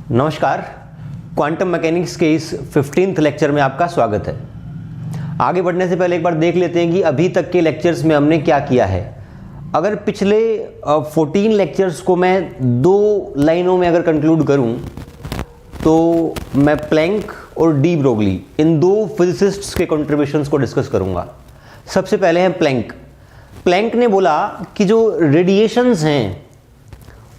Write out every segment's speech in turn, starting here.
नमस्कार, quantum mechanics के इस 15th लेक्चर में आपका स्वागत है। आगे बढ़ने से पहले एक बार देख लेते हैं कि अभी तक के लेक्चर्स में हमने क्या किया है। अगर पिछले 14 लेक्चर्स को मैं दो लाइनों में अगर कंक्लूड करूं तो मैं प्लैंक और डी ब्रोगली इन दो फिजिसिस्ट्स के कंट्रीब्यूशंस को डिस्कस करूंगा। सबसे पहले है प्लैंक। प्लैंक ने बोला कि जो रेडिएशंस हैं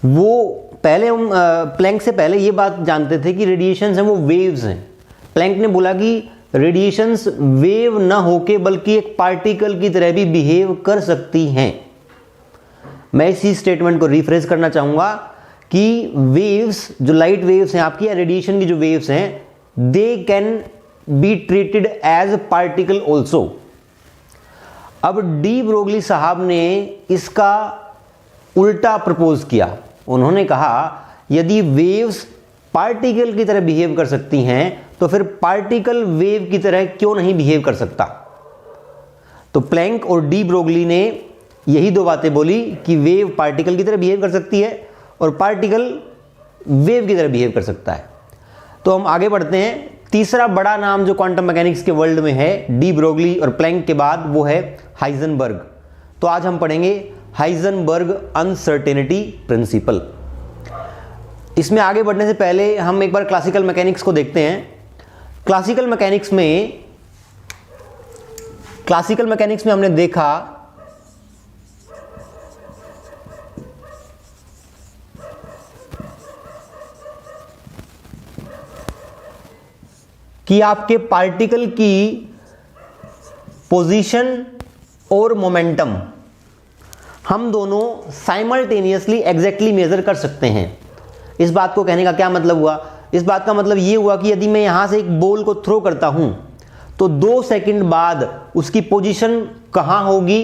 वो पहले हम प्लैंक से पहले ये बात जानते थे कि रेडिएशंस हैं वो वेव्स हैं। प्लैंक ने बोला कि रेडिएशंस वेव ना होके बल्कि एक पार्टिकल की तरह भी बिहेव कर सकती हैं। मैं इसी स्टेटमेंट को रिफ्रेश करना चाहूँगा कि वेव्स, जो लाइट वेव्स हैं आपकी या रेडिएशन की जो वेव्स हैं, they can be treated as particle also. अब डी ब्रोगली साहब ने इसका उल्टा प्रपोज किया। उन्होंने कहा यदि वेव्स पार्टिकल की तरह बिहेव कर सकती हैं तो फिर पार्टिकल वेव की तरह क्यों नहीं बिहेव कर सकता। तो प्लैंक और डी ब्रोगली ने यही दो बातें बोली कि वेव पार्टिकल की तरह बिहेव कर सकती है और पार्टिकल वेव की तरह बिहेव कर सकता है। तो हम आगे बढ़ते हैं। तीसरा बड़ा नाम जो क्वांटम मैकेनिक्स के वर्ल्ड में है डी ब्रोगली और प्लैंक के बाद, वो है हाइजेनबर्ग। तो आज हम पढ़ेंगे हाइजेनबर्ग अनसर्टेनिटी प्रिंसिपल। इसमें आगे बढ़ने से पहले हम एक बार क्लासिकल मैकेनिक्स को देखते हैं। क्लासिकल मैकेनिक्स में हमने देखा कि आपके पार्टिकल की पोजीशन और मोमेंटम हम दोनों साइमल्टेनियसली एग्जैक्टली मेजर कर सकते हैं। इस बात को कहने का क्या मतलब हुआ? इस बात का मतलब ये हुआ कि यदि मैं यहां से एक बॉल को थ्रो करता हूं तो 2 सेकंड बाद उसकी पोजीशन कहां होगी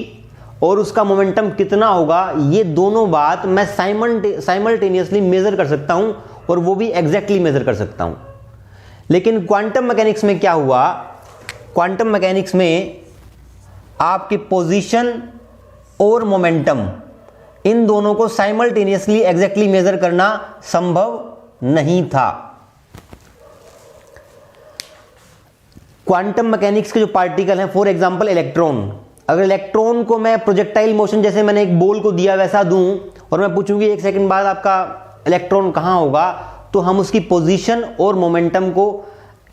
और उसका मोमेंटम कितना होगा, ये दोनों बात मैं साइमल्टेनियसली मेजर कर सकता हूं और वो भी एग्जैक्टली मेजर कर सकता हूं। लेकिन क्वांटम मैकेनिक्स में क्या हुआ? क्वांटम मैकेनिक्स में आपकी पोजीशन और मोमेंटम इन दोनों को साइमल्टेनियसली एग्जैक्टली मेजर करना संभव नहीं था। क्वांटम मैकेनिक्स के जो पार्टिकल हैं, फॉर एग्जांपल इलेक्ट्रॉन, अगर इलेक्ट्रॉन को मैं प्रोजेक्टाइल मोशन जैसे मैंने एक बॉल को दिया वैसा दूं और मैं पूछूंगी 1 सेकंड बाद आपका इलेक्ट्रॉन कहां होगा, तो हम उसकी पोजीशन और मोमेंटम को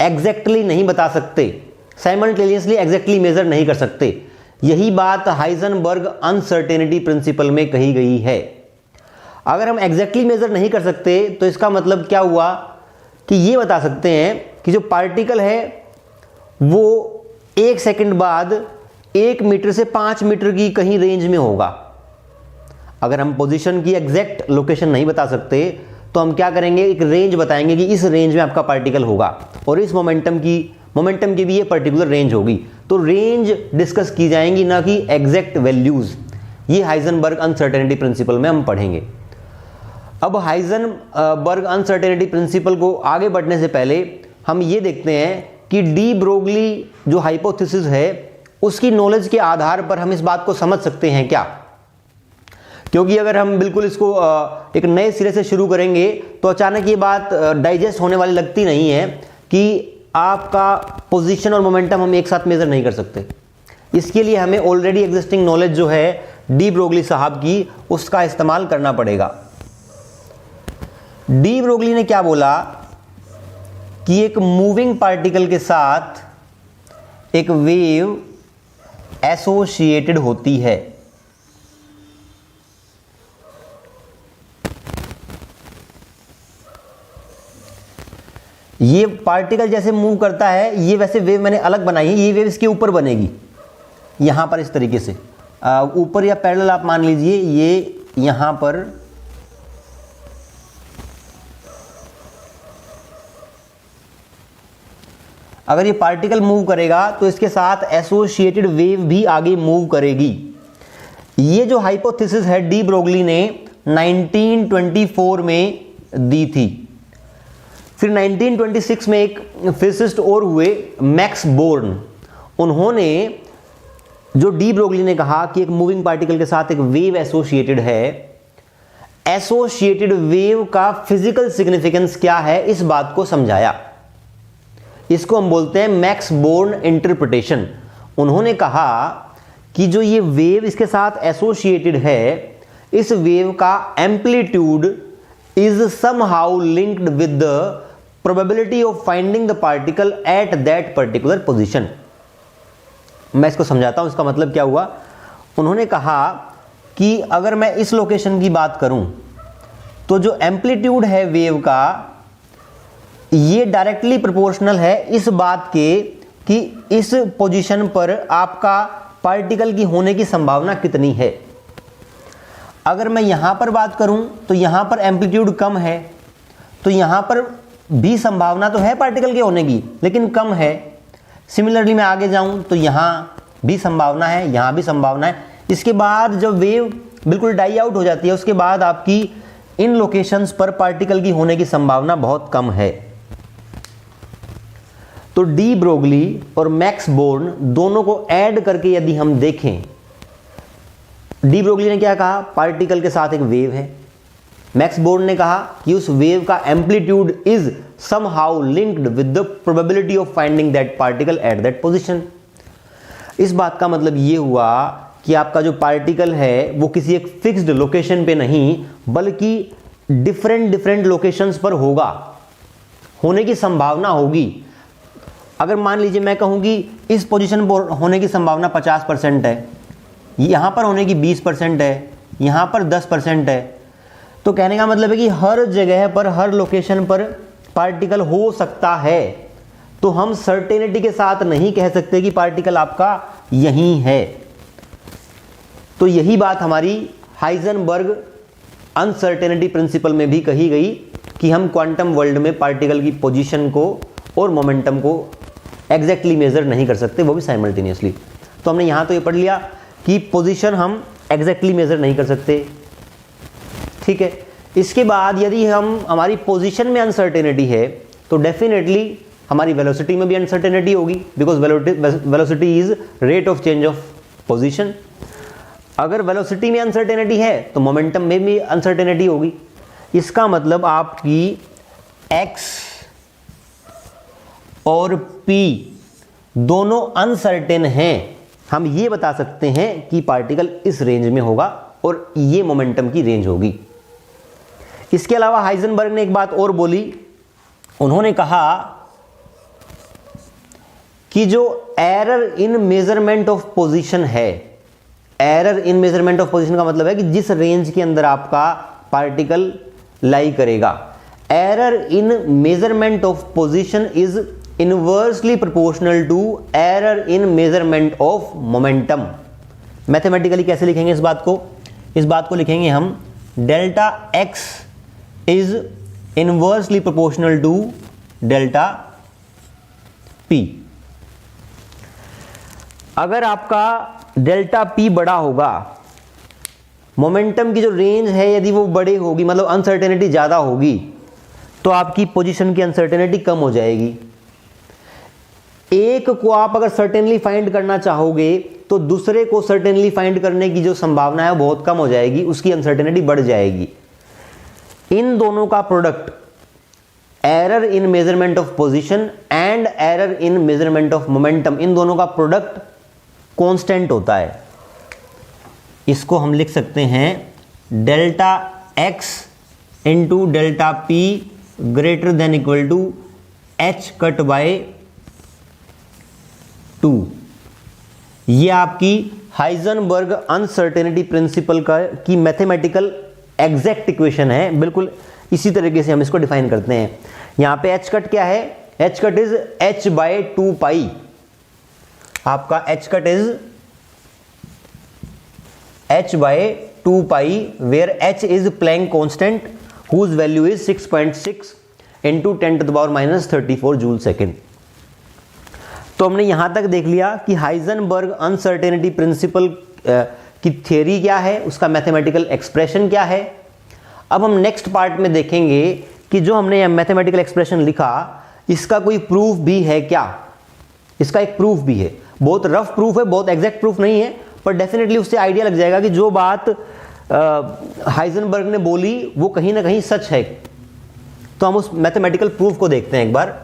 एग्जैक्टली नहीं बता सकते, साइमल्टेनियसली एग्जैक्टली मेजर नहीं कर सकते। यही बात हाइजेनबर्ग अनसर्टेनिटी प्रिंसिपल में कही गई है। अगर हम एग्जैक्टली मेजर नहीं कर सकते तो इसका मतलब क्या हुआ कि ये बता सकते हैं कि जो पार्टिकल है वो 1 सेकंड बाद 1 मीटर से 5 मीटर की कहीं रेंज में होगा। अगर हम पोजीशन की एग्जैक्ट लोकेशन नहीं बता सकते तो हम क्या करेंगे, एक रेंज बताएंगे कि इस रेंज में आपका पार्टिकल होगा और इस मोमेंटम की भी ये पर्टिकुलर रेंज होगी। तो रेंज डिस्कस की जाएंगी, ना कि एग्जैक्ट वैल्यूज। ये हाइजेनबर्ग अनसर्टेनिटी प्रिंसिपल में हम पढ़ेंगे। अब हाइजेनबर्ग अनसर्टेनिटी प्रिंसिपल को आगे बढ़ने से पहले हम ये देखते हैं कि डी ब्रोगली जो हाइपोथेसिस है उसकी नॉलेज के आधार पर हम इस बात को समझ सकते हैं क्या? क्योंकि अगर हम बिल्कुल इसको एक नए सिरे से शुरू करेंगे तो अचानक ये बात डाइजेस्ट होने वाली लगती नहीं है कि आपका पोजीशन और मोमेंटम हम एक साथ मेजर नहीं कर सकते। इसके लिए हमें ऑलरेडी एग्जिस्टिंग नॉलेज जो है डी ब्रोगली साहब की, उसका इस्तेमाल करना पड़ेगा। डी ब्रोगली ने क्या बोला कि एक मूविंग पार्टिकल के साथ एक वेव एसोसिएटेड होती है। ये पार्टिकल जैसे मूव करता है, ये वैसे वेव मैंने अलग बनाई है, ये वेव इसके ऊपर बनेगी यहां पर इस तरीके से ऊपर या पैरेलल आप मान लीजिए, ये यहां पर अगर ये पार्टिकल मूव करेगा तो इसके साथ एसोसिएटेड वेव भी आगे मूव करेगी। ये जो हाइपोथेसिस है डी ब्रोगली ने 1924 में दी थी। फिर 1926 में एक फिजिसिस्ट और हुए, मैक्स बोर्न। उन्होंने, जो डी ब्रोगली ने कहा कि एक मूविंग पार्टिकल के साथ एक वेव एसोसिएटेड है, एसोसिएटेड वेव का फिजिकल सिग्निफिकेंस क्या है, इस बात को समझाया। इसको हम बोलते हैं मैक्स बोर्न इंटरप्रिटेशन। उन्होंने कहा कि जो ये वेव इसके साथ एसोसिएटेड है, इस वेव का amplitude is somehow linked with the probability of finding the particle at that particular position. मैं इसको समझाता हूं, इसका मतलब क्या हुआ। उन्होंने कहा कि अगर मैं इस लोकेशन की बात करूं तो जो एम्पलीट्यूड है वेव का, ये डायरेक्टली प्रोपोर्शनल है इस बात के कि इस पोजीशन पर आपका पार्टिकल की होने की संभावना कितनी है। अगर मैं यहां पर बात करूं तो यहां पर एम्पलीट्यूड कम है, तो यहां पर भी संभावना तो है पार्टिकल के होने की, लेकिन कम है। सिमिलरली मैं आगे जाऊं तो यहां भी संभावना है, यहां भी संभावना है। इसके बाद जब वेव बिल्कुल डाई आउट हो जाती है, उसके बाद आपकी इन लोकेशंस पर पार्टिकल की होने की संभावना बहुत कम है। तो डी ब्रोगली और मैक्स बोर्न दोनों को ऐड करके यदि हम देखें, डी ब्रोगली ने क्या कहा, पार्टिकल के साथ एक वेव है। मैक्स बोर्न ने कहा कि उस वेव का amplitude is somehow linked with the probability of finding that particle at that position. इस बात का मतलब ये हुआ कि आपका जो पार्टिकल है वो किसी एक फिक्स्ड लोकेशन पे नहीं, बल्कि डिफरेंट लोकेशंस पर होगा, होने की संभावना होगी। अगर मान लीजिए मैं कहूं कि इस पोजीशन पर होने की संभावना 50% है, यहां पर होने की 20% है, यहां पर 10% है, तो कहने का मतलब है कि हर जगह पर, हर लोकेशन पर पार्टिकल हो सकता है। तो हम सर्टेनिटी के साथ नहीं कह सकते कि पार्टिकल आपका यहीं है। तो यही बात हमारी हाइजेनबर्ग अनसर्टेनिटी प्रिंसिपल में भी कही गई कि हम क्वांटम वर्ल्ड में पार्टिकल की पोजीशन को और मोमेंटम को एग्जैक्टली मेजर नहीं कर सकते, वो भी साइमल्टेनियसली। तो हमने यहां तो ये पढ़ लिया कि पोजीशन हम एग्जैक्टली मेजर नहीं कर सकते, ठीक है। इसके बाद यदि हमारी पोजीशन में अनसर्टेनिटी है तो डेफिनेटली हमारी वेलोसिटी में भी अनसर्टेनिटी होगी, because velocity is rate of change of position. अगर वेलोसिटी में अनसर्टेनिटी है तो मोमेंटम में भी अनसर्टेनिटी होगी। इसका मतलब आपकी x और p दोनों अनसर्टेन हैं। हम ये बता सकते हैं कि पार्टिकल इस रेंज में होगा और ये मोमेंटम की रेंज होगी। इसके अलावा हाइजेनबर्ग ने एक बात और बोली। उन्होंने कहा कि जो error in measurement of position है, error in measurement of position का मतलब है कि जिस रेंज के अंदर आपका पार्टिकल लाई करेगा, error in measurement of position is inversely proportional to error in measurement of momentum. Mathematically कैसे लिखेंगे इस बात को? इस बात को लिखेंगे हम delta x is inversely proportional to delta p. अगर आपका डेल्टा पी बड़ा होगा, मोमेंटम की जो रेंज है यदि वो बड़ी होगी, मतलब अनसर्टेनिटी ज्यादा होगी, तो आपकी पोजीशन की अनसर्टेनिटी कम हो जाएगी। एक को आप अगर सर्टेनली फाइंड करना चाहोगे तो दूसरे को सर्टेनली फाइंड करने की जो संभावना है बहुत कम हो जाएगी, उसकी अनसर्टेनिटी बढ़ जाएगी। इन दोनों का product, error in measurement of position and error in measurement of momentum, इन दोनों का प्रोडक्ट कांस्टेंट होता है। इसको हम लिख सकते हैं delta x into delta p greater than equal to h cut by 2। ये आपकी हाइजेनबर्ग अनसर्टेनिटी प्रिंसिपल की मैथमेटिकल एग्जैक्ट इक्वेशन है। बिल्कुल इसी तरीके से हम इसको डिफाइन करते हैं। यहां पे एच कट क्या है? H cut is h by 2 pi. आपका h cut is h by 2 pi where h is Planck constant whose value is 6.6 into 10 to the power minus 34 joule second. तो हमने यहां तक देख लिया कि हाइजेनबर्ग अनसर्टेनिटी प्रिंसिपल की थ्योरी क्या है, उसका मैथमेटिकल एक्सप्रेशन क्या है। अब हम नेक्स्ट पार्ट में देखेंगे कि जो हमने यह मैथमेटिकल एक्सप्रेशन लिखा, इसका कोई प्रूफ भी है क्या। इसका एक प्रूफ भी है, बहुत रफ प्रूफ है, बहुत एग्जैक्ट प्रूफ नहीं है, पर डेफिनेटली उससे आइडिया लग जाएगा कि जो बात हाइजेनबर्ग ने बोली वो कहीं ना कहीं सच है। तो हम उस मैथमेटिकल प्रूफ को देखते हैं एक बार।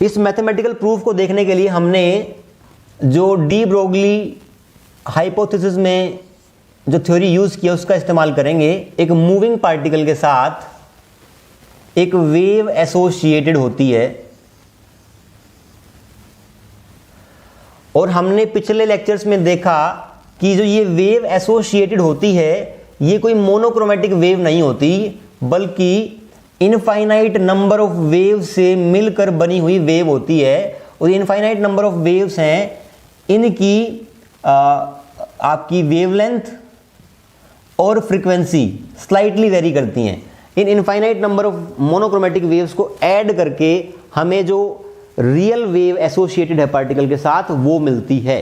इस मैथमेटिकल प्रूफ को देखने के लिए हमने जो डी ब्रोगली हाइपोथेसिस में जो थ्योरी यूज किया उसका इस्तेमाल करेंगे। एक मूविंग पार्टिकल के साथ एक वेव एसोसिएटेड होती है, और हमने पिछले लेक्चर्स में देखा कि जो ये वेव एसोसिएटेड होती है ये कोई मोनोक्रोमेटिक वेव नहीं होती, बल्कि इनफाइनाइट नंबर ऑफ वेव से मिलकर बनी हुई वेव होती है। और इनफाइनाइट नंबर ऑफ वेव्स हैं, इनकी आपकी वेवलेंथ और फ्रीक्वेंसी स्लाइटली वेरी करती हैं। इन infinite number of monochromatic waves को ऐड करके हमें जो रियल वेव एसोसिएटेड है पार्टिकल के साथ वो मिलती है।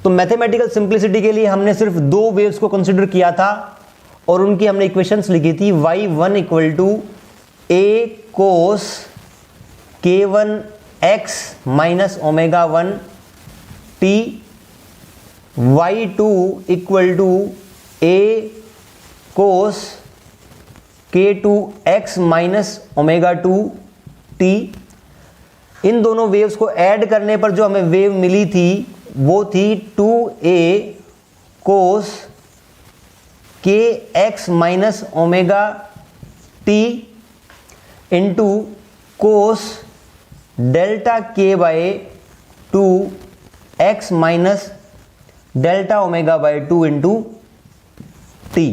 तो मैथमेटिकल सिंप्लिसिटी के लिए हमने सिर्फ दो वेव्स को कंसिडर किया था और उनकी हमने इक्वेशंस लिखी थी। y1 equal to a cos k1x minus omega 1 t, y2 equal to a cos k2x minus omega 2 t। इन दोनों वेव्स को ऐड करने पर जो हमें वेव मिली थी वो थी 2a cos kx minus omega t into cos delta k by 2 x minus delta omega by 2 into t।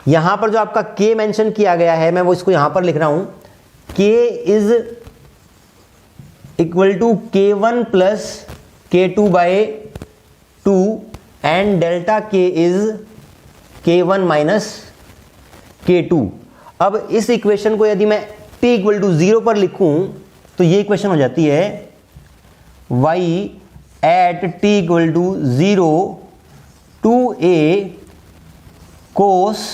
यहां पर जो आपका k मेंशन किया गया है मैं वो इसको यहां पर लिख रहा हूं। k is equal to k1 plus k2 by 2 and delta k is k1 minus k2। अब इस इक्वेशन को यदि मैं t इक्वल टू 0 पर लिखूं तो ये इक्वेशन हो जाती है y at t equal to 0 2a cos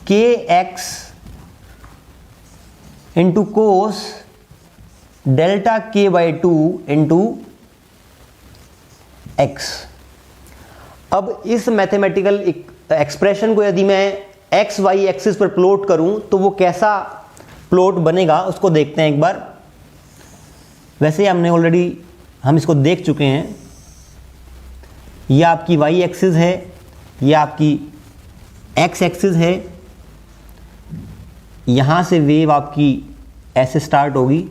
kx into cos delta k by 2 into x। अब इस मैथमेटिकल एक्सप्रेशन को यदि मैं एक्स वाई एक्सिस पर प्लॉट करूं तो वो कैसा प्लॉट बनेगा उसको देखते हैं एक बार। वैसे हमने ऑलरेडी हम इसको देख चुके हैं। ये आपकी वाई एक्सिस है, ये आपकी एक्स एक्सिस है। यहां से वेव आपकी ऐसे स्टार्ट होगी,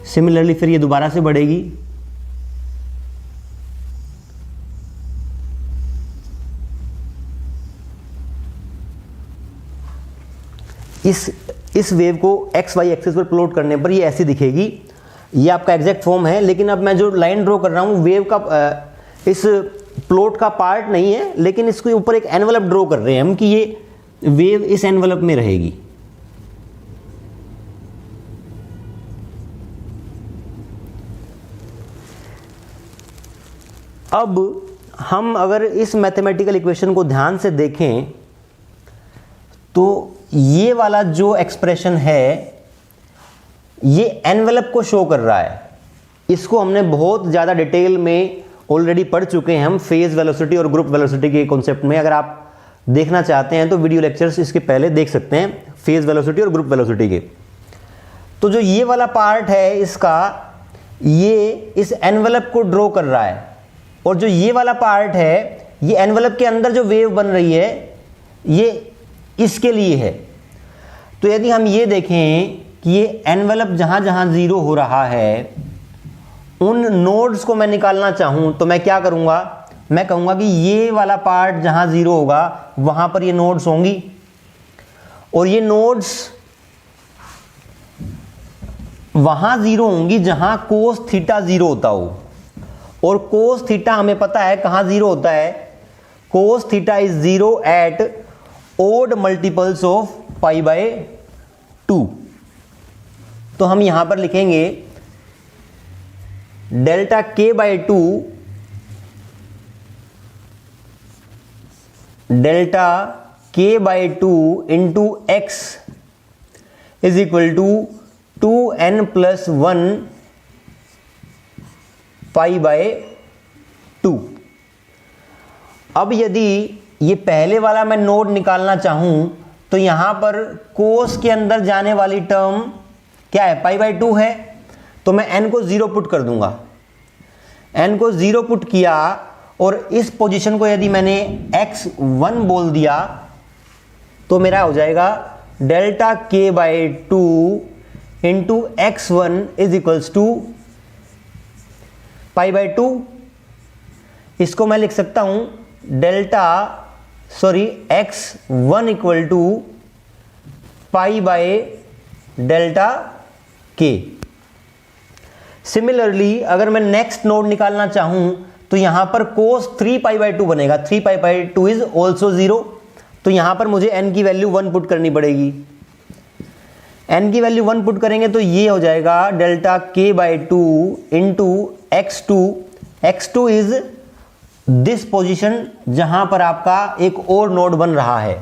सिमिलरली फिर ये दोबारा से बढ़ेगी, इस वेव को एक्स वाई एक्सिस पर प्लॉट करने पर ये ऐसी दिखेगी। ये आपका एग्जैक्ट फॉर्म है, लेकिन अब मैं जो लाइन ड्रॉ कर रहा हूँ वेव का इस प्लॉट का पार्ट नहीं है, लेकिन इसके ऊपर एक एनवलप ड्रॉ कर रहे हैं हम कि ये वेव इस एनवलप में रहेगी। अब हम अगर इस मैथमेटिकल इक्वेशन को ध्यान से देखें तो ये वाला जो एक्सप्रेशन है ये एनवेलप को शो कर रहा है। इसको हमने बहुत ज़्यादा डिटेल में ऑलरेडी पढ़ चुके हैं हम फेज वेलोसिटी और ग्रुप वेलोसिटी के कॉन्सेप्ट में। अगर आप देखना चाहते हैं तो वीडियो लेक्चर्स इसके पहले देख सकते हैं फेज वेलोसिटी और ग्रुप वेलोसिटी के। तो जो ये वाला पार्ट है इसका, ये इस एनवेलप को ड्रॉ कर रहा है, और जो ये वाला पार्ट है ये एनवेलप के अंदर जो वेव बन रही है ये इसके लिए है। तो यदि हम ये देखें कि ये एनवेलप जहां जहां जीरो हो रहा है उन नोड्स को मैं निकालना चाहूं तो मैं क्या करूंगा, मैं कहूंगा कि ये वाला पार्ट जहां जीरो होगा वहां पर ये नोड्स होंगी, और ये नोड्स वहां जीरो होंगी जहां कोस थीटा जीरो होता हो। और कोस थीटा हमें पता है कहां जीरो होता है, cos theta is zero at odd multiples of pi by 2। तो हम यहां पर लिखेंगे delta k by 2 delta k by two into x is equal to 2n+1 pi by 2। अब यदि ये पहले वाला मैं नोड निकालना चाहूं तो यहां पर कोस के अंदर जाने वाली टर्म क्या है, पाई बाय 2 है, तो मैं n को 0 पुट कर दूंगा। n को 0 पुट किया और इस पोजीशन को यदि मैंने x1 बोल दिया तो मेरा हो जाएगा delta k by 2 into x1 is equals to pi by 2। इसको मैं लिख सकता हूं x1 equal to pi by delta k। Similarly अगर मैं नेक्स्ट नोड निकालना चाहूं तो यहां पर cos 3 पाई बाय 2 बनेगा। 3 पाई बाय 2 इज ऑल्सो 0, तो यहां पर मुझे n की वैल्यू 1 पुट करनी पड़ेगी। n की वैल्यू 1 पुट करेंगे तो ये हो जाएगा delta k by 2 into x2। x2 is this position जहां पर आपका एक और नोड बन रहा है,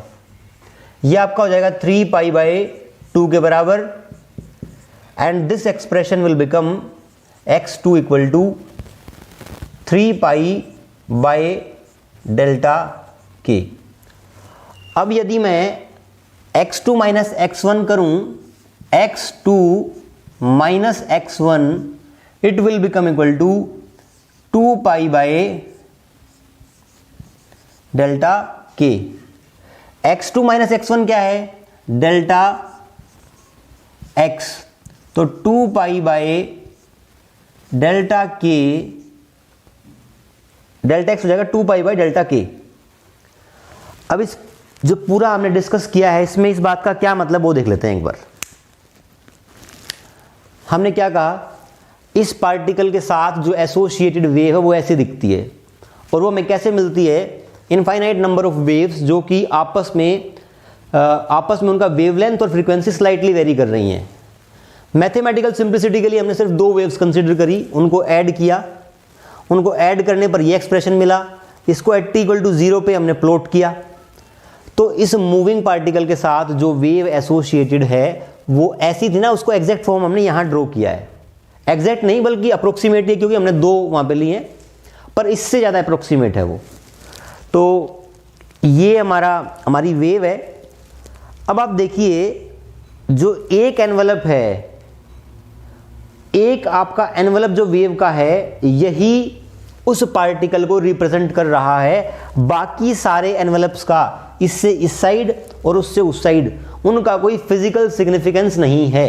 यह आपका हो जाएगा 3 पाई बाय 2 के बराबर, and this expression will become x2 equal to 3 pi by delta k। अब यदि मैं x2 माइनस x1 करूं, x2 minus x1 it will become equal to 2 pi by delta k। x2 minus x1 क्या है, delta x, तो 2 pi by delta k, delta x हो जाएगा 2 pi by delta k। अब इस जो पूरा हमने डिस्कस किया है इसमें इस बात का क्या मतलब वो देख लेते हैं एक बार। हमने क्या कहा, इस पार्टिकल के साथ जो एसोसिएटेड वेव है वो ऐसे दिखती है, और वो हमें कैसे मिलती है, इनफाइनाइट नंबर ऑफ वेव्स जो कि आपस में उनका वेवलेंथ और फ्रीक्वेंसी स्लाइटली वेरी कर रही हैं। मैथमेटिकल सिंप्लिसिटी के लिए हमने सिर्फ 2 वेव्स कंसीडर करी, उनको ऐड किया, उनको ऐड करने पर ये एक्सप्रेशन मिला, इसको एट t इक्वल टू 0 पे हमने प्लॉट किया। तो इस मूविंग पार्टिकल के साथ जो वेव एसोसिएटेड है वो ऐसी थी ना, उसको एग्जैक्ट फॉर्म हमने यहाँ ड्रॉ किया है। एग्जैक्ट नहीं बल्कि अप्रोक्सीमेट है, क्योंकि हमने 2 वहाँ पे लिए हैं, पर इससे ज़्यादा अप्रोक्सीमेट है वो। तो ये हमारी वेव है। अब आप देखिए जो एक एनवलप है, एक आपका एनवलप जो वेव का है, यही उस पार्टिकल को रिप्रेजेंट कर रहा है। बाकी सारे एनवलप्स का इससे इस साइड और उससे उस साइड उनका कोई फिजिकल सिग्निफिकेंस नहीं है।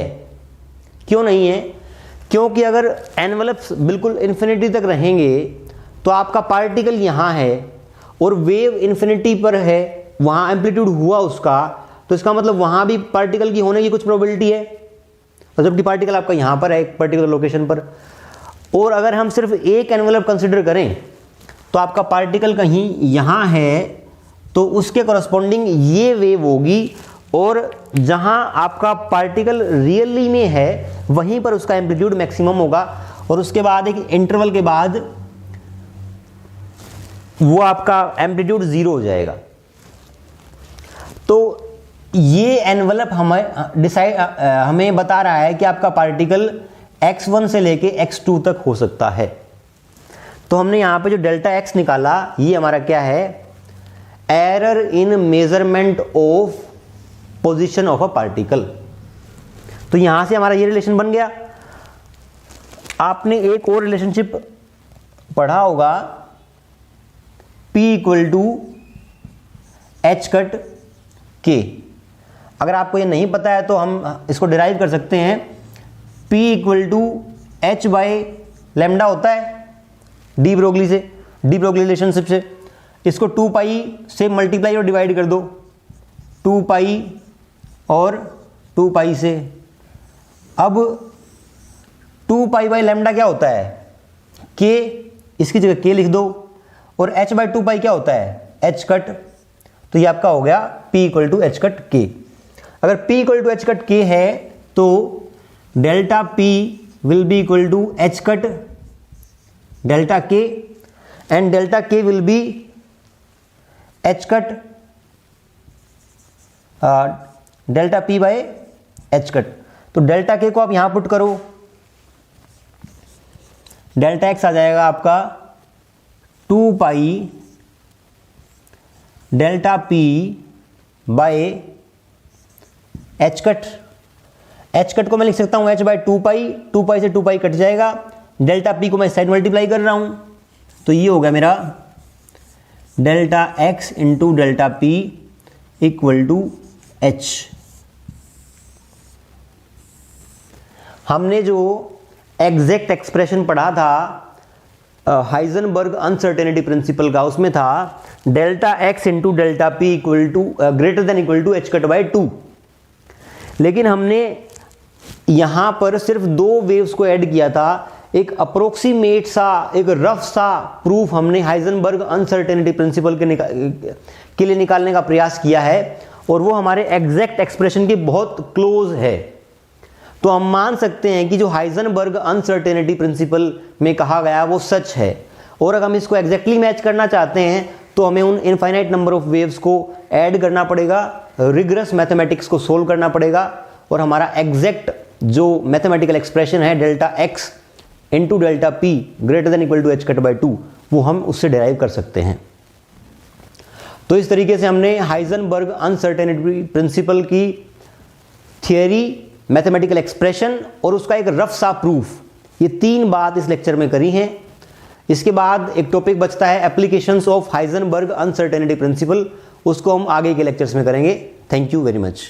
क्यों नहीं है? क्योंकि अगर एनवलप्स बिल्कुल इन्फिनिटी तक रहेंगे तो आपका पार्टिकल यहाँ है और वेव इन्फिनिटी पर है, वहाँ एम्पलीट्यूड हुआ उसका, तो इसका मतलब वहाँ भी पार्टिकल की होने की कुछ प्रोबेबिलिटी है, और जबकि पार्टिकल आपका यहाँ पर है एक पर्टिकुलर लोकेशन पर। और अगर हम सिर्फ एक एनवलप कंसिडर करें तो आपका पार्टिकल कहीं यहाँ है, तो उसके कॉरस्पॉन्डिंग ये वेव होगी, और जहाँ आपका पार्टिकल रियली में है वहीं पर उसका एम्पलीट्यूड मैक्सिमम होगा, और उसके बाद एक इंटरवल के बाद वो आपका एम्पलीट्यूड 0 हो जाएगा। तो ये एनवलप हमें बता रहा है कि आपका पार्टिकल x1 से लेके x2 तक हो सकता है। तो हमने यहाँ पे जो डेल्टा x निकाला, ये हमारा क्या है, error in measurement of position of a particle. तो यहां से हमारा ये रिलेशन बन गया। आपने एक और रिलेशनशिप पढ़ा होगा, P equal to h cut k. अगर आपको ये नहीं पता है तो हम इसको डिराइव कर सकते हैं। P equal to h by lambda होता है डी ब्रोगली रिलेशनशिप से। इसको 2 पाई से मल्टीप्लाई और डिवाइड कर दो, 2 पाई और 2 पाई से। अब 2 पाई बाई लेमडा क्या होता है, के, इसकी जगह के लिख दो, और h बाई 2 पाई क्या होता है, h कट। तो ये आपका हो गया P equal to h cut k. अगर P equal to h cut k है तो delta P will be equal to h cut delta k, and delta k will be h cut delta p by h cut. तो delta k को आप यहां put करो, delta x आ जाएगा आपका 2 pi delta p by h cut. H cut को मैं लिख सकता हूं एच बाय 2 पाई, 2 पाई से 2 पाई कट जाएगा, डेल्टा पी को मैं साइड मल्टीप्लाई कर रहा हूं, तो ये हो गया मेरा delta x into delta p equal to h. हमने जो एग्जैक्ट एक्सप्रेशन पढ़ा था हाइजेनबर्ग अनसर्टेनिटी प्रिंसिपल का, उसमें था delta x into delta p equal to greater than equal to h cut by 2। लेकिन हमने यहां पर सिर्फ 2 वेव्स को ऐड किया था, एक अप्रोक्सीमेट सा, एक रफ सा प्रूफ हमने हाइजेनबर्ग अनसर्टेनिटी प्रिंसिपल के लिए निकालने का प्रयास किया है, और वो हमारे एग्जैक्ट एक्सप्रेशन के बहुत क्लोज है। तो हम मान सकते हैं कि जो हाइजेनबर्ग अनसर्टेनिटी प्रिंसिपल में कहा गया वो सच है, और अगर हम इसको एग्जैक्टली मैच करना चाहते हैं तो हमें उन इनफाइनाइट नंबर ऑफ वेव्स को ऐड करना पड़ेगा, रिगरस मैथमेटिक्स को सोल्व करना पड़ेगा, और हमारा एग्जैक्ट जो मैथमेटिकल एक्सप्रेशन है delta x into delta p greater than equal to h cut by 2, वो हम उससे डिराइव कर सकते हैं। तो इस तरीके से हमने हाइजेनबर्ग अनसर्टेनिटी प्रिंसिपल की थियरी, मैथमेटिकल एक्सप्रेशन और उसका एक रफ सा प्रूफ, ये 3 बात इस लेक्चर में करी हैं। इसके बाद एक टॉपिक बचता है applications of Heisenberg uncertainty principal, उसको हम आगे के लेक्चर्स में करेंगे। Thank you very much.